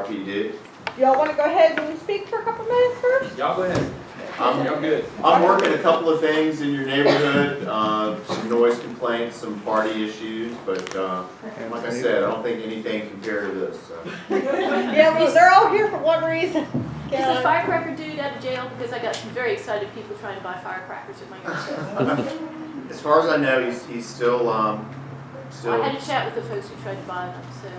RPD. Y'all want to go ahead and speak for a couple minutes first? Y'all go ahead. Y'all good. I'm working a couple of things in your neighborhood, some noise complaints, some party issues, but like I said, I don't think anything compared to this. So. Yeah, well, they're all here for one reason. Is the firecracker dude out of jail? Because I got some very excited people trying to buy firecrackers at my house. As far as I know, he's still I had a chat with the folks who tried to buy them, so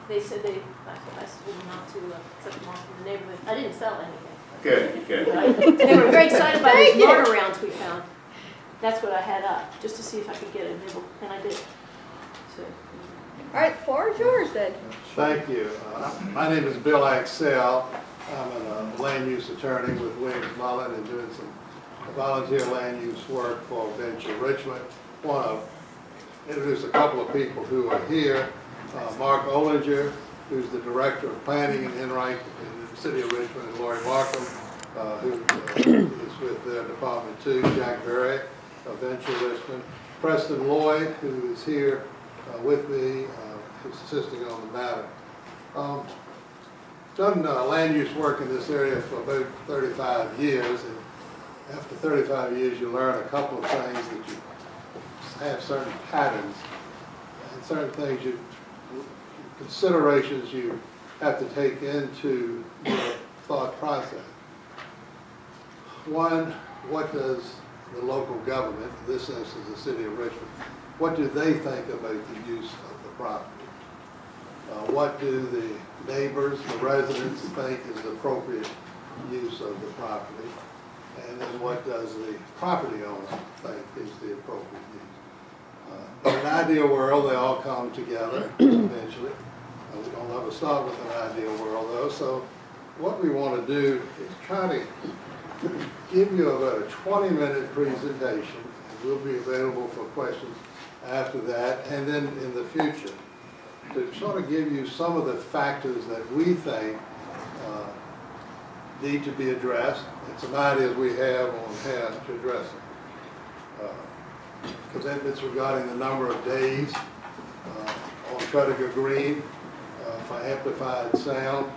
they said I told them not to set them off in the neighborhood. I didn't sell anything. good. They were very excited by these mortar rounds we found. That's what I had up, just to see if I could get a nibble, and I did. So. All right, the floor is yours then. Thank you. My name is Bill Axel. I'm a land use attorney with Williams Mullen and doing some volunteer land use work for Venture Richmond. I want to introduce a couple of people who are here. Mark Olinger, who's the Director of Planning and Enright in the City of Richmond, and Lori Markham, who is with their department too, Jack Berry of Venture Richmond, Preston Lloyd, who is here with me, who's assisting on the matter. Done land use work in this area for about 35 years, and after 35 years you learn a couple of things, that you have certain patterns and certain things, considerations you have to take into your thought process. One, what does the local government, in this instance the City of Richmond, what do they think about the use of the property? What do the neighbors, the residents think is the appropriate use of the property? And then what does the property owner think is the appropriate use? In an ideal world, they all come together eventually. We don't ever start with an ideal world though, so what we want to do is try to give you about a 20-minute presentation, and we'll be available for questions after that, and then in the future, to sort of give you some of the factors that we think need to be addressed, and some ideas we have on how to address them. Commitments regarding the number of days on Tredegar Green for amplified sound.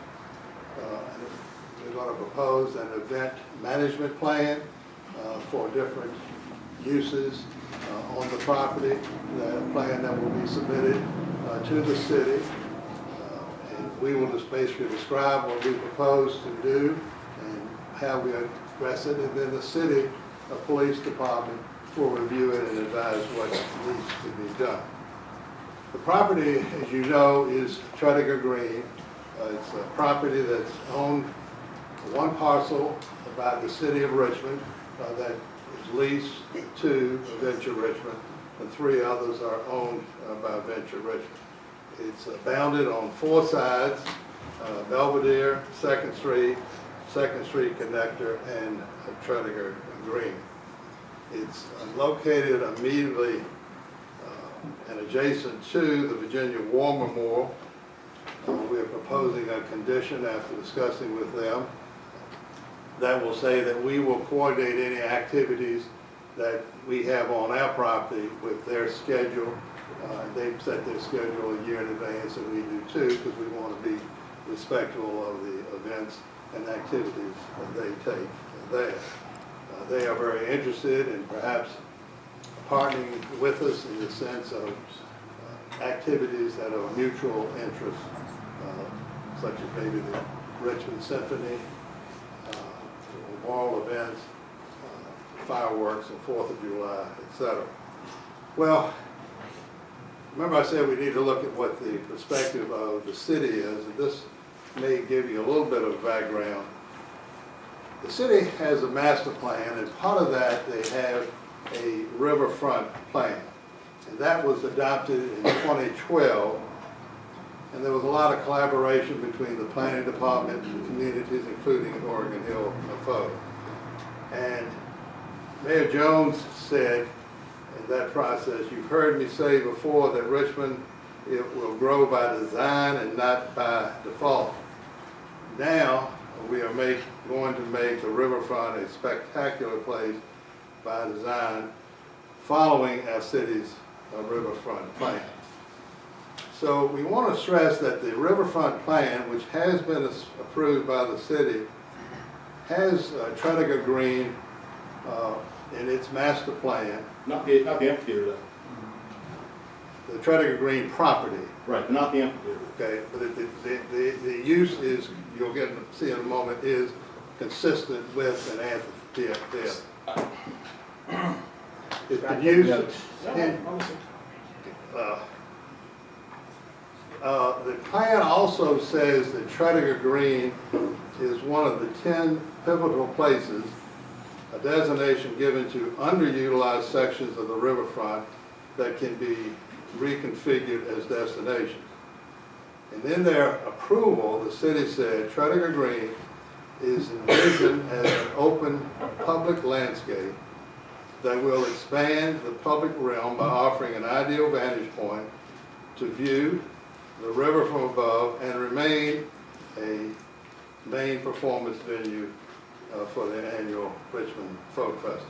We're going to propose an event management plan for different uses on the property, the plan that will be submitted to the city. And we will just basically describe what we propose to do and how we address it, and then the city police department will review it and advise what needs to be done. The property, as you know, is Tredegar Green. It's a property that's owned, one parcel by the City of Richmond that is leased to Venture Richmond, and 3 others are owned by Venture Richmond. It's bounded on 4 sides, Belvedere, 2nd Street Connector, and Tredegar Green. It's located immediately and adjacent to the Virginia War Memorial. We are proposing a condition after discussing with them that will say that we will coordinate any activities that we have on our property with their schedule. They've set their schedule a year in advance, and we do too, because we want to be respectful of the events and activities that they take there. They are very interested in perhaps partnering with us in the sense of activities that are of mutual interest, such as maybe the Richmond Symphony, memorial events, fireworks on 4th of July, etc. Well, remember I said we need to look at what the perspective of the city is, and this may give you a little bit of background. The city has a master plan, and part of that they have a riverfront plan, and that was adopted in 2012, and there was a lot of collaboration between the planning department and communities, including Oregon Hill folk. And Mayor Jones said in that process, you've heard me say before that Richmond, it will grow by design and not by default. Now we are going to make the riverfront a spectacular place by design, following our city's riverfront plan. So we want to stress that the riverfront plan, which has been approved by the city, has Tredegar Green in its master plan, Not the amphitheater though. the Tredegar Green property. Right, but not the amphitheater. Okay, but the use is, you'll get to see in a moment, is consistent with an amphitheater. It's been used in, the plan also says that Tredegar Green is one of the 10 pivotal places, a designation given to underutilized sections of the riverfront that can be reconfigured as destinations. And in their approval, the city said Tredegar Green is envisioned as an open public landscape that will expand the public realm by offering an ideal vantage point to view the river from above and remain a main performance venue for the annual Richmond Folk Festival.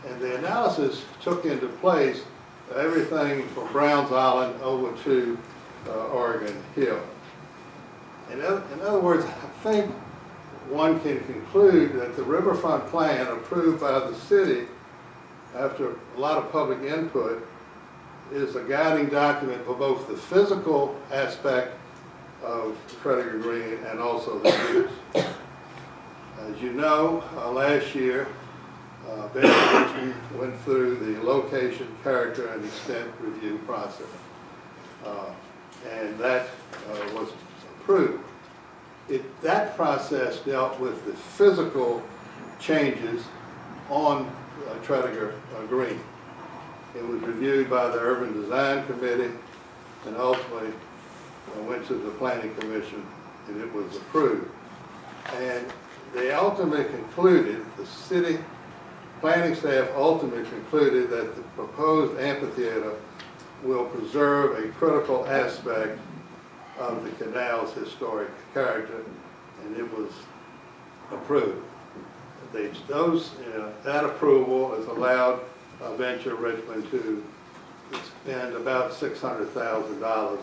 And the analysis took into place everything from Browns Island over to Oregon Hill. In other words, I think one can conclude that the riverfront plan approved by the city after a lot of public input is a guiding document for both the physical aspect of Tredegar Green and also the use. As you know, last year, Richmond went through the location, character, and extent review process. And that was approved. That process dealt with the physical changes on Tredegar Green. It was reviewed by the Urban Design Committee and ultimately went to the Planning Commission and it was approved. And they ultimately concluded, the city planning staff ultimately concluded that the proposed amphitheater will preserve a critical aspect of the canal's historic character, and it was approved. That approval has allowed Venture Richmond to spend about $600,000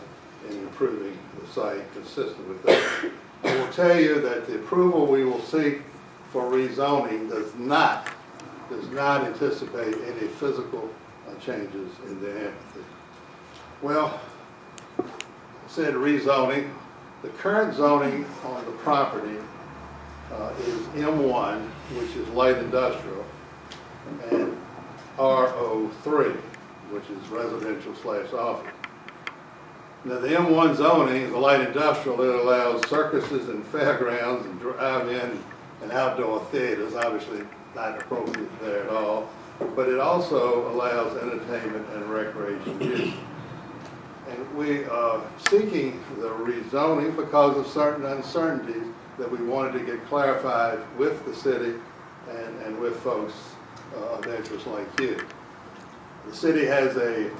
in improving the site consistent with that. I will tell you that the approval we will seek for rezoning does not anticipate any physical changes in the amphitheater. Well, I said rezoning. The current zoning on the property is M1, which is light industrial, and RO3, which is residential/office. Now, the M1 zoning is a light industrial. It allows circuses and fairgrounds and drive-in and outdoor theaters, obviously not appropriate there at all, but it also allows entertainment and recreation use. And we are seeking the rezoning because of certain uncertainties that we wanted to get clarified with the city and with folks of interest like you. The city has a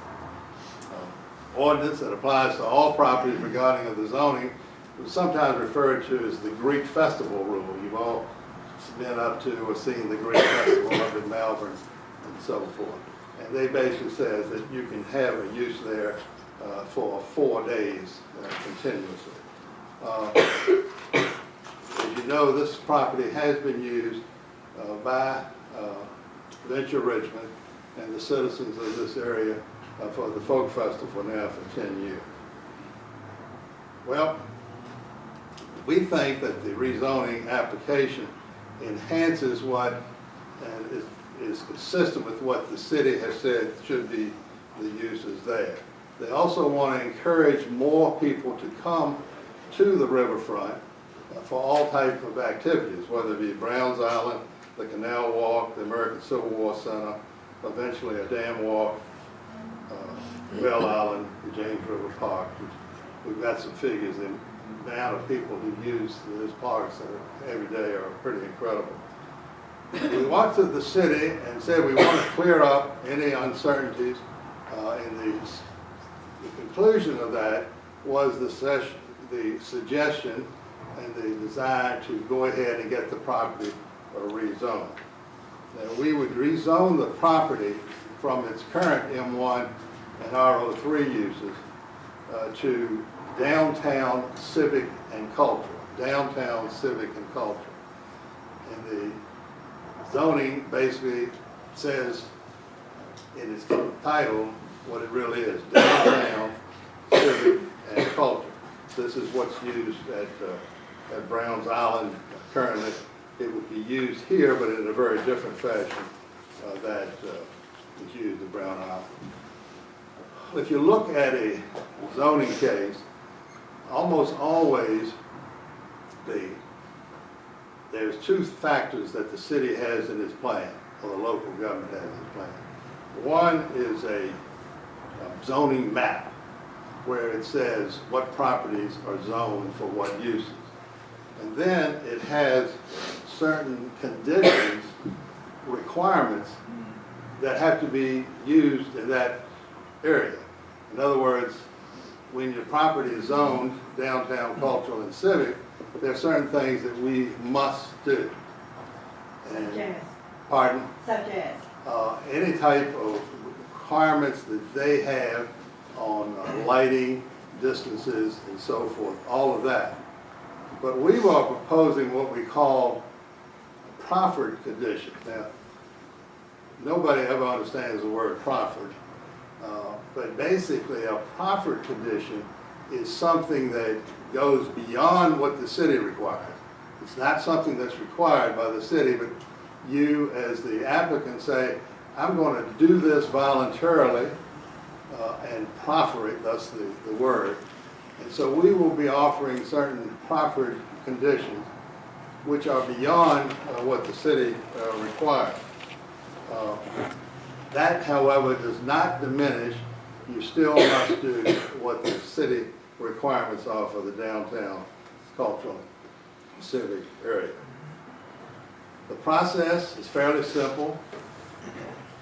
ordinance that applies to all properties regarding of the zoning, which is sometimes referred to as the Greek Festival Rule. You've all been up to or seen the Greek Festival up in Melbourne and so forth. And they basically says that you can have a use there for 4 days continuously. As you know, this property has been used by Venture Richmond and the citizens of this area for the Folk Festival now for 10 years. Well, we think that the rezoning application enhances what and is consistent with what the city has said should be the uses there. They also want to encourage more people to come to the riverfront for all types of activities, whether it be Browns Island, the Canal Walk, the American Civil War Center, eventually a dam walk, Bell Island, the James River Park. We've got some figures. The amount of people who use these parks every day are pretty incredible. We went to the city and said we want to clear up any uncertainties, and the conclusion of that was the suggestion and the desire to go ahead and get the property rezoned. Now, we would rezone the property from its current M1 and RO3 uses to downtown civic and cultural. Downtown civic and cultural. And the zoning basically says in its title what it really is, downtown civic and culture. This is what's used at Browns Island currently. It would be used here, but in a very different fashion that is used at Brown Island. If you look at a zoning case, almost always there's two factors that the city has in its plan, or the local government has in its plan. One is a zoning map, where it says what properties are zoned for what uses. And then it has certain conditions, requirements that have to be used in that area. In other words, when your property is zoned downtown cultural and civic, there are certain things that we must do. And, Such as? pardon? Such as? Any type of requirements that they have on lighting, distances, and so forth, all of that. But we are proposing what we call proffered conditions. Now, nobody ever understands the word proffered, but basically a proffered condition is something that goes beyond what the city requires. It's not something that's required by the city, but you as the applicant say, I'm going to do this voluntarily and proffer it, thus the word. And so we will be offering certain proffered conditions which are beyond what the city requires. That, however, does not diminish. You still must do what the city requirements are for the downtown cultural civic area. The process is fairly simple.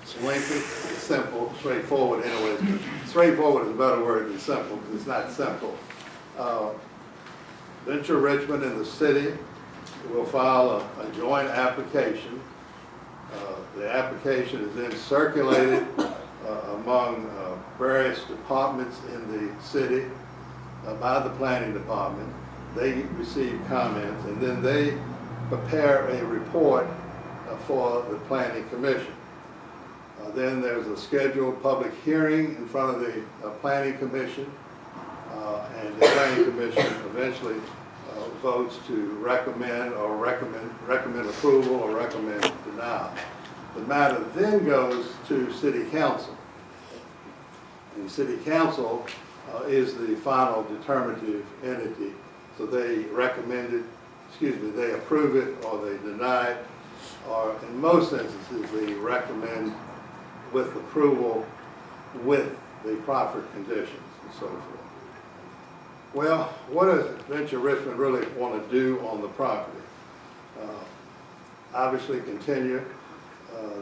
It's lengthy, it's simple, straightforward anyways. Straightforward is a better word than simple, because it's not simple. Venture Richmond and the city will file a joint application. The application is then circulated among various departments in the city by the planning department. They receive comments, and then they prepare a report for the planning commission. Then there's a scheduled public hearing in front of the planning commission, and the planning commission eventually votes to recommend approval or recommend denial. The matter then goes to city council, and city council is the final determinative entity. So they they approve it or they deny it, or in most instances they recommend with approval with the proffered conditions and so forth. Well, what does Venture Richmond really want to do on the property? Obviously continue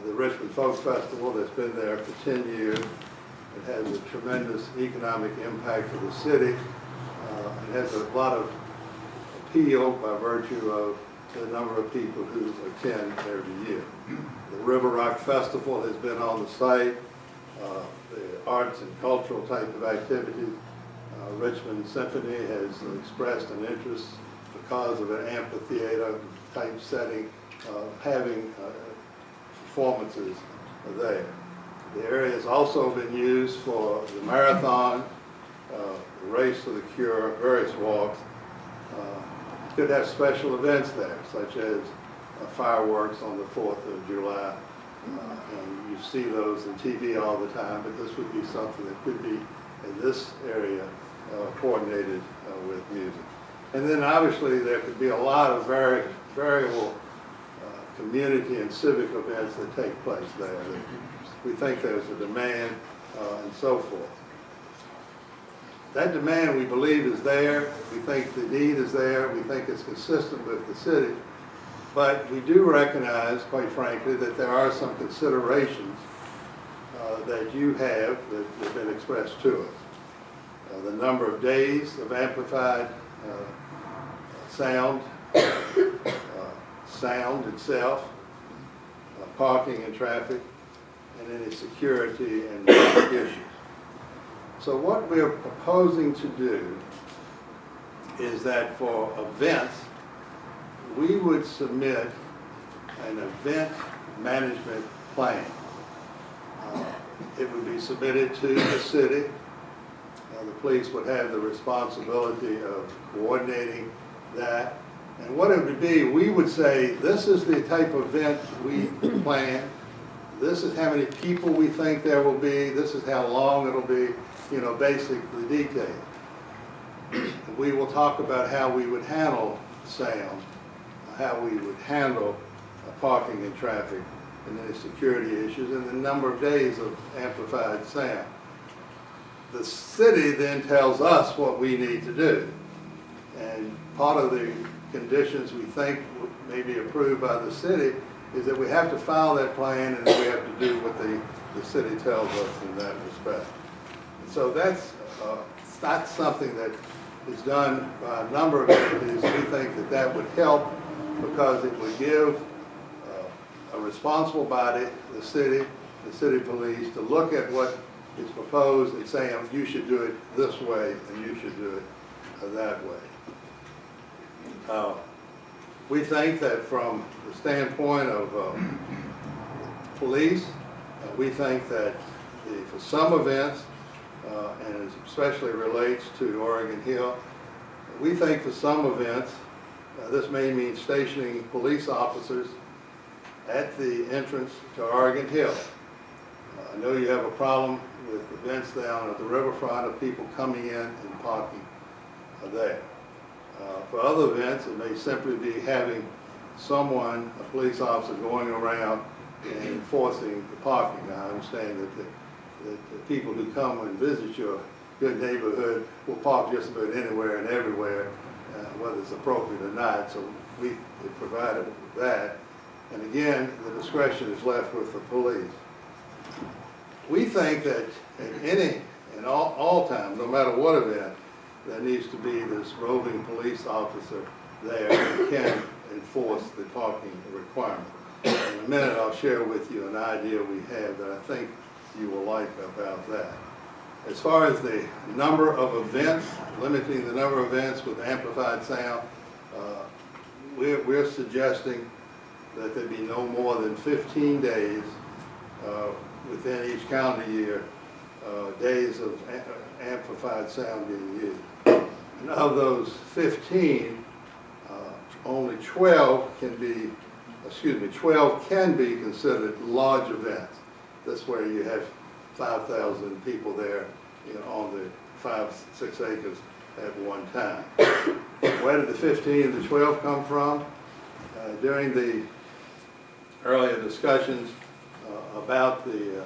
the Richmond Folk Festival that's been there for 10 years. It has a tremendous economic impact for the city. It has a lot of appeal by virtue of the number of people who attend every year. The River Rock Festival has been on the site, the arts and cultural type of activities. Richmond Symphony has expressed an interest because of an amphitheater type setting, having performances there. The area has also been used for the marathon, the Race to the Cure, various walks. Could have special events there, such as fireworks on the 4th of July. And you see those on TV all the time, but this would be something that could be in this area coordinated with music. And then obviously there could be a lot of variable community and civic events that take place there. We think there's a demand and so forth. That demand, we believe, is there. We think the need is there. We think it's consistent with the city. But we do recognize, quite frankly, that there are some considerations that you have that have been expressed to us. The number of days of amplified sound, sound itself, parking and traffic, and any security and traffic issues. So what we're proposing to do is that for events, we would submit an event management plan. It would be submitted to the city. The police would have the responsibility of coordinating that. And what it would be, we would say, this is the type of event we plan. This is how many people we think there will be. This is how long it'll be, you know, basically detailed. We will talk about how we would handle sound, how we would handle parking and traffic, and any security issues, and the number of days of amplified sound. The city then tells us what we need to do. And part of the conditions we think may be approved by the city is that we have to file that plan and we have to do what the city tells us in that respect. So that's something that is done by a number of entities. We think that that would help because it would give a responsible body, the city police, to look at what is proposed and say, you should do it this way and you should do it that way. We think that from the standpoint of police, we think that for some events, and it especially relates to Oregon Hill, we think for some events, this may mean stationing police officers at the entrance to Oregon Hill. I know you have a problem with events down at the riverfront of people coming in and parking there. For other events, it may simply be having someone, a police officer, going around and enforcing the parking. Now, I understand that the people who come and visit your good neighborhood will park just about anywhere and everywhere, whether it's appropriate or not. So we provided that. And again, the discretion is left with the police. We think that in all time, no matter what event, there needs to be this roving police officer there who can enforce the parking requirement. In a minute, I'll share with you an idea we have that I think you will like about that. As far as the number of events, limiting the number of events with amplified sound, we're suggesting that there be no more than 15 days within each calendar year, days of amplified sound being used. And of those 15, only 12 can be considered large events. That's where you have 5,000 people there, you know, on the 5-6 acres at one time. Where did the 15 and the 12 come from? During the earlier discussions about the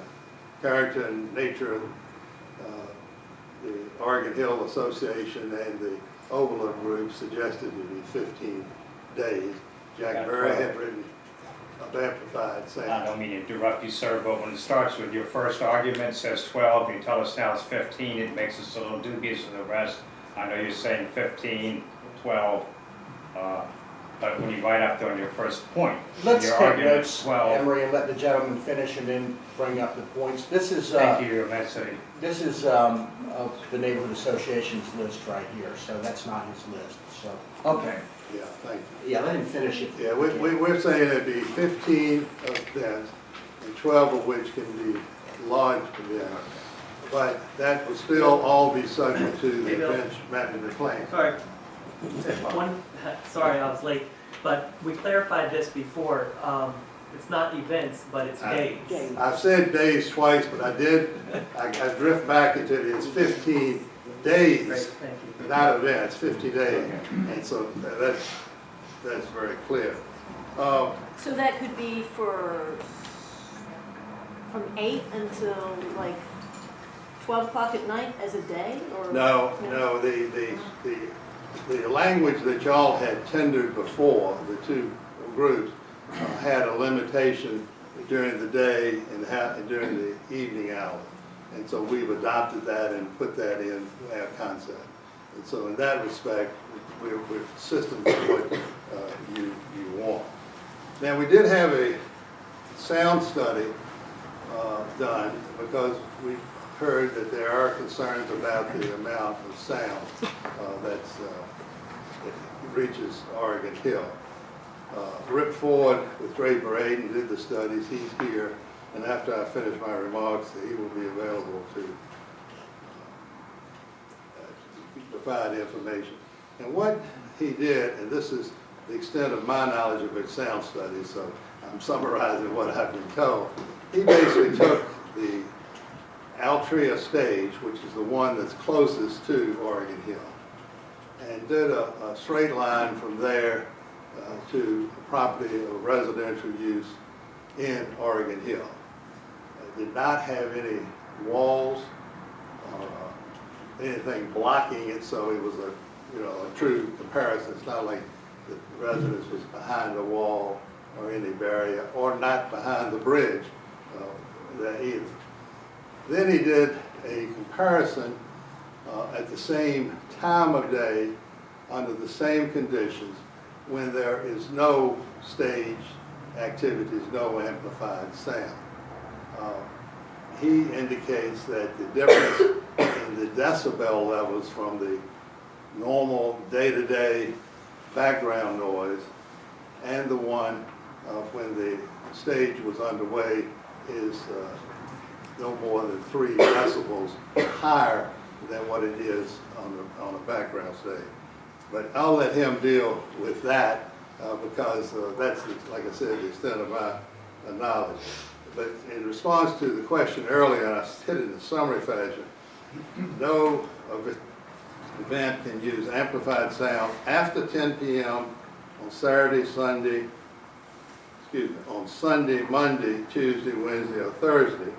character and nature of the Oregon Hill Association and the Overlook Group suggested it be 15 days. Jack Berry had written of amplified sound. I don't mean to interrupt you, sir, but when it starts with your first argument, says 12, and you tell us now it's 15, it makes us a little dubious of the rest. I know you're saying 15, 12, but when you write up there on your first point, Let's your take argument notes, 12. Emery, and let the gentleman finish and then bring up the points. This is, Thank you, Your Immensity. this is of the Neighborhood Association's list right here, so that's not his list, so. Okay. Yeah, thank you. Yeah, let him finish it. Yeah, we're saying it'd be 15 events, and 12 of which can be large events. But that would still all be subject to the event management plan. Sorry. Sorry, I was late, but we clarified this before. It's not events, but it's days. I've said days twice, but I drift back into it. It's 15 days, Great, thank you. not events, 50 days. And so that's very clear. So that could be from 8 until like 12 o'clock at night as a day, or? No, the language that y'all had tendered before, the two groups, had a limitation during the day and during the evening hours. And so we've adopted that and put that in our concept. And so in that respect, we're consistent with what you want. Now, we did have a sound study done because we heard that there are concerns about the amount of sound that reaches Oregon Hill. Rip Ford with Draper Aiden did the studies. He's here, and after I finish my remarks, he will be available to provide information. And what he did, and this is the extent of my knowledge of his sound studies, so I'm summarizing what I've been told. He basically took the Altria stage, which is the one that's closest to Oregon Hill, and did a straight line from there to a property of residential use in Oregon Hill. It did not have any walls or anything blocking it, so it was a true comparison. It's not like the residence was behind a wall or any barrier, or not behind the bridge that either. Then he did a comparison at the same time of day, under the same conditions, when there is no stage activities, no amplified sound. He indicates that the difference in the decibel levels from the normal day-to-day background noise and the one when the stage was underway is no more than 3 decibels higher than what it is on a background stage. But I'll let him deal with that because that's, like I said, the extent of my knowledge. But in response to the question earlier, and I hit it in a summary fashion, no event can use amplified sound after 10 p.m. on Saturday, Sunday, on Sunday, Monday, Tuesday, Wednesday, or Thursday,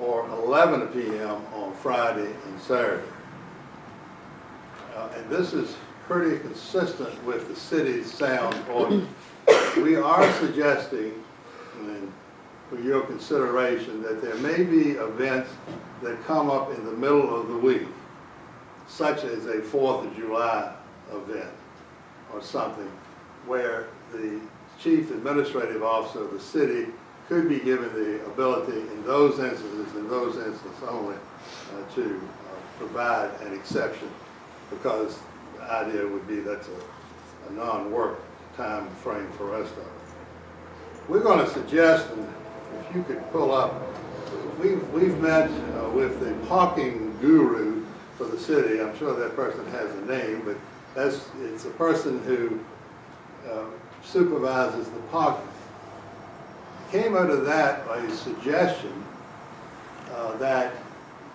or 11 p.m. on Friday and Saturday. And this is pretty consistent with the city's sound ordinance. We are suggesting, and for your consideration, that there may be events that come up in the middle of the week, such as a 4th of July event or something, where the chief administrative officer of the city could be given the ability in those instances only, to provide an exception, because the idea would be that's a non-work time frame for the rest of it. We're going to suggest, and if you could pull up, we've met with the parking guru for the city. I'm sure that person has a name, but it's a person who supervises the parking. Came out of that a suggestion that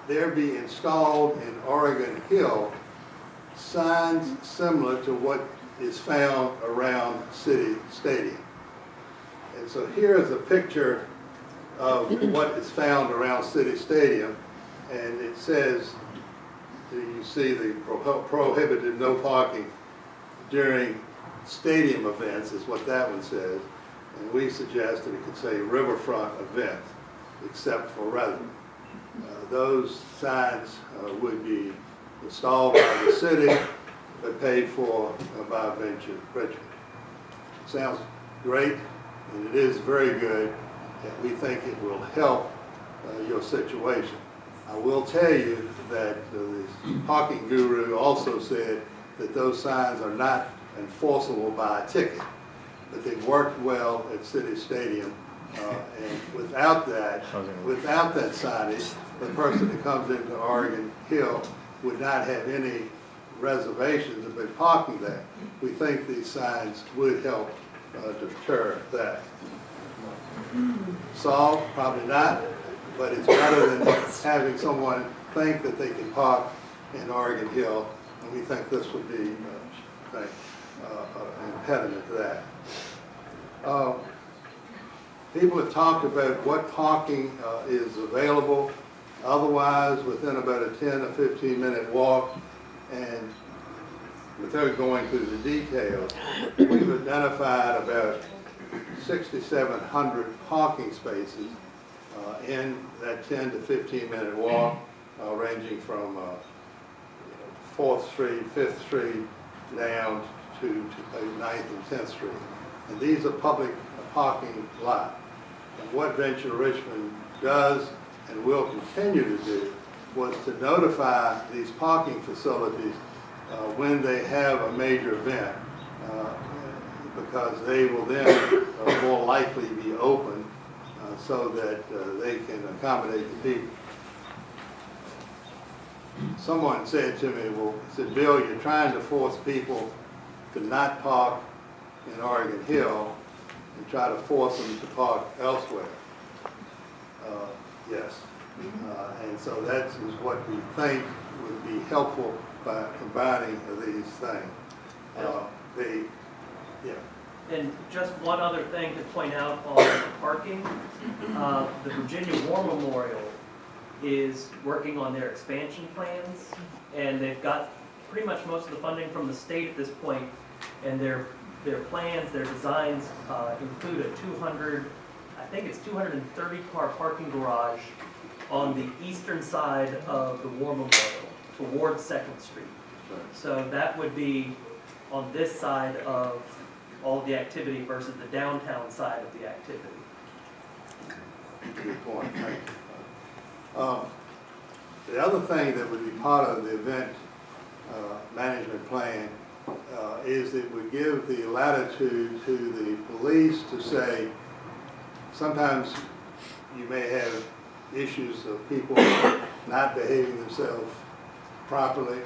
there be installed in Oregon Hill signs similar to what is found around City Stadium. And so here is a picture of what is found around City Stadium, and it says, you see the prohibited no parking during stadium events is what that one says, and we suggest that it could say riverfront events, except for residents. Those signs would be installed by the city, but paid for by Venture Richmond. Sounds great, and it is very good, and we think it will help your situation. I will tell you that the parking guru also said that those signs are not enforceable by a ticket, but they worked well at City Stadium, and without that signage, the person that comes into Oregon Hill would not have any reservations about parking there. We think these signs would help deter that. Solved? Probably not, but it's better than having someone think that they can park in Oregon Hill, and we think this would be an impediment to that. People have talked about what parking is available otherwise within about a 10 or 15 minute walk, and without going through the details, we've identified about 6,700 parking spaces in that 10 to 15 minute walk, ranging from 4th Street, 5th Street, down to 9th and 10th Street. And these are public parking lots. And what Venture Richmond does and will continue to do, was to notify these parking facilities when they have a major event, because they will then more likely be open so that they can accommodate the people. Someone said to me, well, said, Bill, you're trying to force people to not park in Oregon Hill and try to force them to park elsewhere. Yes. And so that is what we think would be helpful by combining these things. And just one other thing to point out on the parking, the Virginia War Memorial is working on their expansion plans, and they've got pretty much most of the funding from the state at this point, and their plans, their designs include a 230 car parking garage on the eastern side of the War Memorial towards 2nd Street. So that would be on this side of all the activity versus the downtown side of the activity. Good point. Thank you. The other thing that would be part of the event management plan is it would give the latitude to the police to say, sometimes you may have issues of people not behaving themselves properly,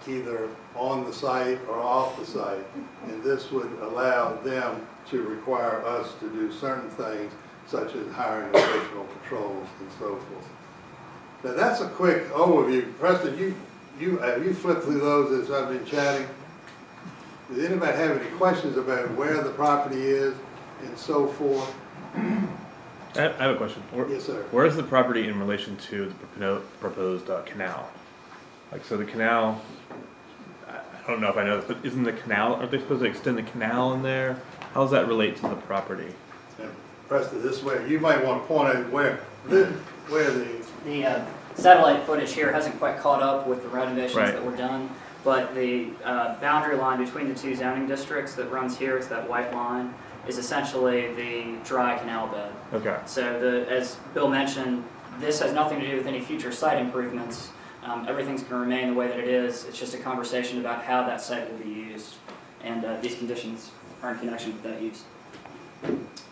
either on the site or off the site, and this would allow them to require us to do certain things, such as hiring additional patrols and so forth. Now that's a quick overview. Preston, have you flipped through those as I've been chatting? Does anybody have any questions about where the property is and so forth? I have a question. Yes, sir. Where is the property in relation to the proposed canal? Like, so the canal, I don't know if I know this, but isn't the canal, are they supposed to extend the canal in there? How does that relate to the property? Preston, this way, you might want to point out where the The satellite footage here hasn't quite caught up with the renovations Right. that were done, but the boundary line between the two zoning districts that runs here, it's that white line, is essentially the dry canal bed. Okay. So as Bill mentioned, this has nothing to do with any future site improvements. Everything's going to remain the way that it is. It's just a conversation about how that site will be used, and these conditions are in connection with that use.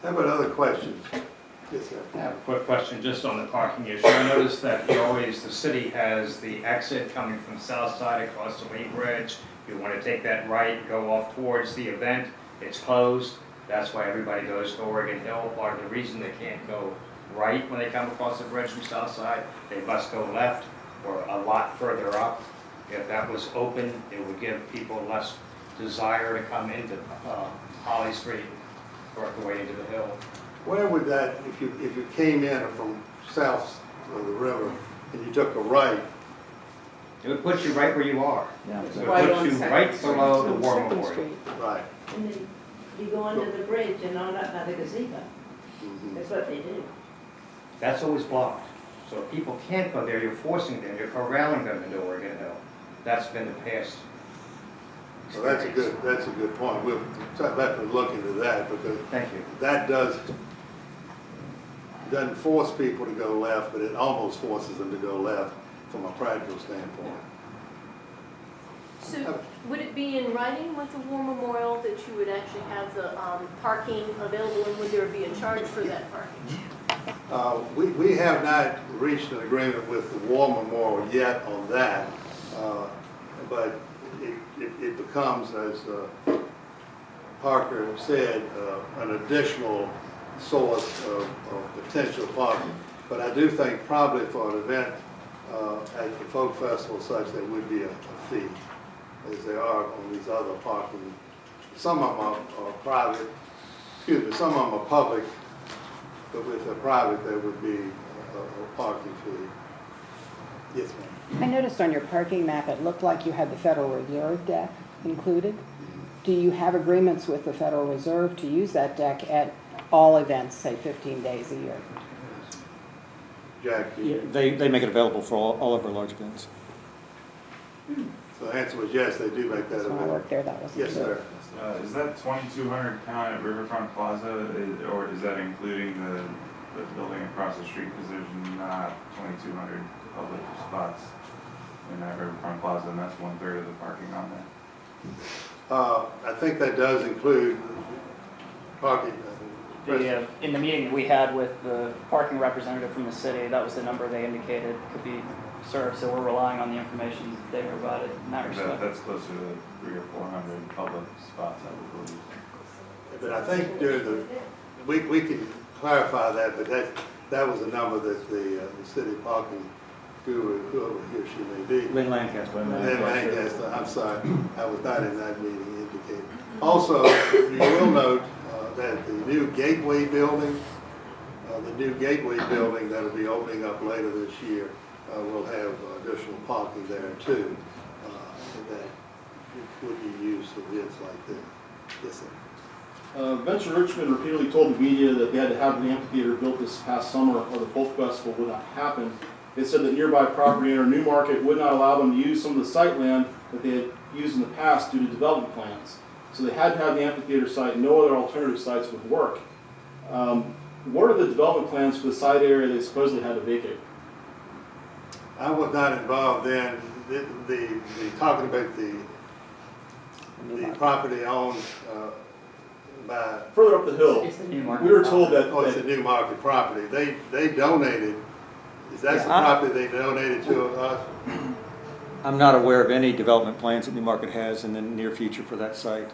How about other questions? Yes, sir. I have a quick question just on the parking issue. I noticed that the city has the exit coming from the south side across the Lee Bridge. If you want to take that right, go off towards the event, it's closed. That's why everybody goes to Oregon Hill. Part of the reason they can't go right when they come across the bridge from south side, they must go left or a lot further up. If that was open, it would give people less desire to come into Holly Street, work their way into the hill. Where would that, if you came in from south of the river and you took a right, It would put you right where you are. Yeah. So it puts you right below the War Memorial. right? And then you go under the bridge and on up by the gazebo. That's what they do. That's always blocked. So if people can't go there, you're forcing them, you're corralling them into Oregon Hill. That's been the past. So that's a good point. We'll definitely look into that, because Thank you. that doesn't force people to go left, but it almost forces them to go left from a practical standpoint. So would it be in writing with the War Memorial that you would actually have the parking available, and would there be a charge for that parking? We have not reached an agreement with the War Memorial yet on that, but it becomes, as Parker said, an additional source of potential parking. But I do think probably for an event at the Folk Festival such, there would be a fee, as there are on these other parking. Some of them are private, some of them are public, but with the private there would be a parking fee. Yes, ma'am. I noticed on your parking map, it looked like you had the Federal Reserve deck included. Do you have agreements with the Federal Reserve to use that deck at all events, say 15 days a year? Jack? Yeah, they make it available for all of our large events. So the answer was yes, they do make that When I available. worked there, that was Yes, sir. Is that 2,200 count at Riverfront Plaza, or is that including the building across the street, because there's not 2,200 public spots in that Riverfront Plaza, and that's 1/3 of the parking on there. I think that does include parking. In the meeting we had with the parking representative from the city, that was the number they indicated could be served, so we're relying on the information they provided in that respect. That's closer to 300 or 400 public spots, I would believe. But I think during the, we can clarify that, but that was a number that the city parking guru, whoever he or she may be. Lynn Lancaster. Lynn Lancaster, I'm sorry, I was not in that meeting, indicated. Also, you will note that the new Gateway building that'll be opening up later this year will have additional parking there too, and that it would be used for events like this. Yes, sir. Venture Richmond repeatedly told the media that they had to have the amphitheater built this past summer or the folk festival would not happen. They said that nearby property owner Newmarket would not allow them to use some of the site land that they had used in the past due to development plans. So they had to have the amphitheater site. No other alternative sites would work. What are the development plans for the site area they supposedly had to vacate? I was not involved in the talking about the property owned by. Further up the hill, It's the Newmarket. we were told that. Oh, it's a New Market property. They donated. Is that the property they donated to us? I'm not aware of any development plans that Newmarket has in the near future for that site.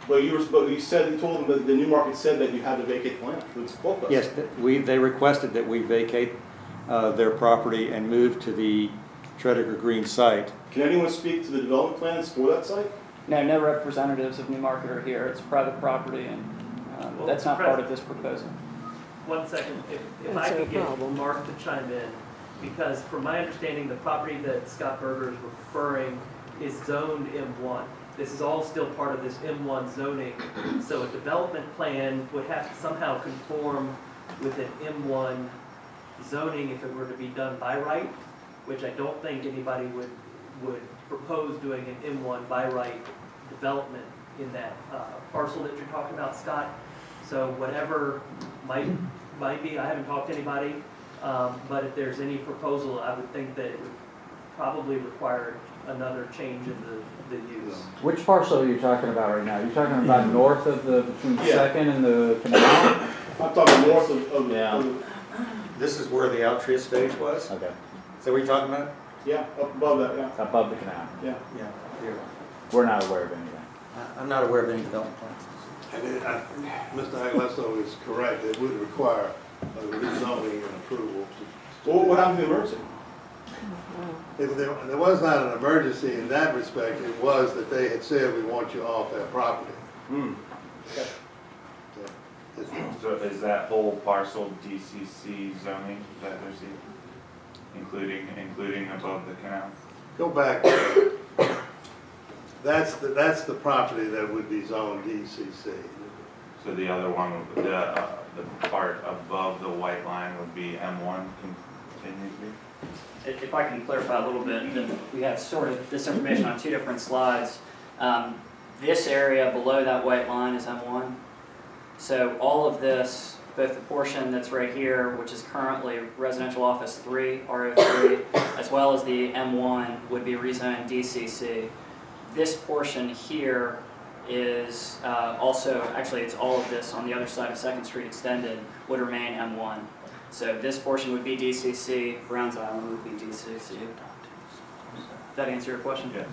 But you told them that the Newmarket said that you had to vacate the land for its folk festival. Yes, they requested that we vacate their property and move to the Tredegar Green site. Can anyone speak to the development plans for that site? No representatives of Newmarket are here. It's private property, and that's not part of this proposal. 1 second, if I could get Mark to chime in, because from my understanding, the property that Scott Berger is referring is zoned M1. This is all still part of this M1 zoning, so a development plan would have to somehow conform with an M1 zoning if it were to be done by right, which I don't think anybody would propose doing an M1 by right development in that parcel that you're talking about, Scott. So whatever might be, I haven't talked to anybody, but if there's any proposal, I would think that it would probably require another change in the use. Which parcel are you talking about right now? Are you talking about north of between Second and the canal? I'm talking north of This is where the Altria stage was? Okay. Is that what you're talking about? Yeah, up above that, yeah. Above the canal. Yeah. Yeah. We're not aware of anything. I'm not aware of any development plans. And Mr. Aglesto is correct. It would require a rezoning and approval. Well, what happened to the emergency? There was not an emergency in that respect. It was that they had said, we want you off that property. So is that whole parcel DCC zoning that they're seeking, including above the canal? Go back. That's the property that would be zoned DCC. So the other one, the part above the white line would be M1 continuously? If I can clarify a little bit, then we have sort of this information on two different slides. This area below that white line is M1. So all of this, both the portion that's right here, which is currently residential office 3, RO3, as well as the M1 would be rezoned DCC. This portion here is also, actually it's all of this on the other side of 2nd Street extended would remain M1. So this portion would be DCC, Browns Island would be DCC. Does that answer your question? Yes.